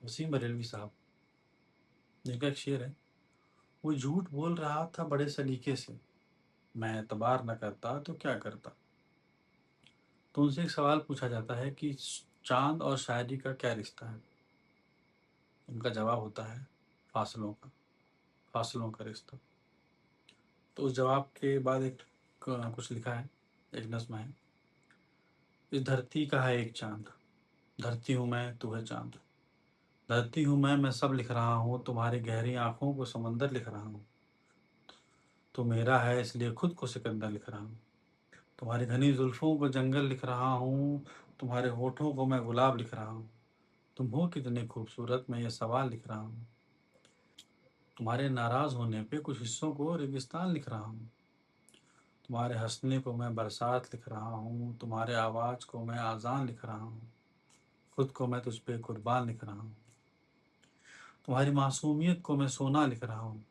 वसीम बरेलवी साहब, जिनका एक शेर है, वो झूठ बोल रहा था बड़े सलीके से, मैं एतबार न करता तो क्या करता। तो उनसे एक सवाल पूछा जाता है कि चांद और शायरी का क्या रिश्ता है। उनका जवाब होता है फासलों का रिश्ता। तो उस जवाब के बाद एक कुछ लिखा है, एक नज़्म है। इस धरती का है एक चांद, धरती हूँ मैं, तू है चांद। धरती हूँ मैं सब लिख रहा हूँ, तुम्हारी गहरी आंखों को समंदर लिख रहा हूँ। तू मेरा है इसलिए खुद को सिकंदर लिख रहा हूँ। तुम्हारी घनी जुल्फों को जंगल लिख रहा हूँ, तुम्हारे होठों को मैं गुलाब लिख रहा हूँ। तुम हो कितने खूबसूरत, मैं ये सवाल लिख रहा हूँ। तुम्हारे नाराज़ होने पे कुछ हिस्सों को रेगिस्तान लिख रहा हूँ। तुम्हारे हंसने को मैं बरसात लिख रहा हूँ, तुम्हारे आवाज़ को मैं आज़ान लिख रहा हूँ। खुद को मैं तुझ पे कुर्बान लिख रहा हूँ। तुम्हारी मासूमियत को मैं सोना लिख रहा हूँ।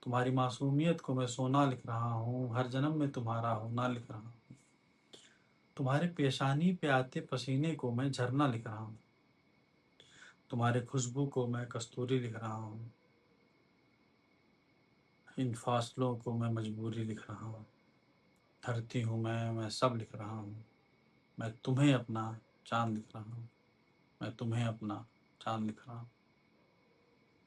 तुम्हारी मासूमियत को मैं सोना लिख रहा हूँ, हर जन्म में तुम्हारा होना लिख रहा हूँ। तुम्हारे पेशानी पे आते पसीने को मैं झरना लिख रहा हूँ। तुम्हारे खुशबू को मैं कस्तूरी लिख रहा हूँ। इन फासलों को मैं मजबूरी लिख रहा हूँ। धरती हूँ मैं सब लिख रहा हूँ। मैं तुम्हें अपना चाँद लिख रहा हूँ। मैं तुम्हें अपना चाँद लिख रहा हूँ।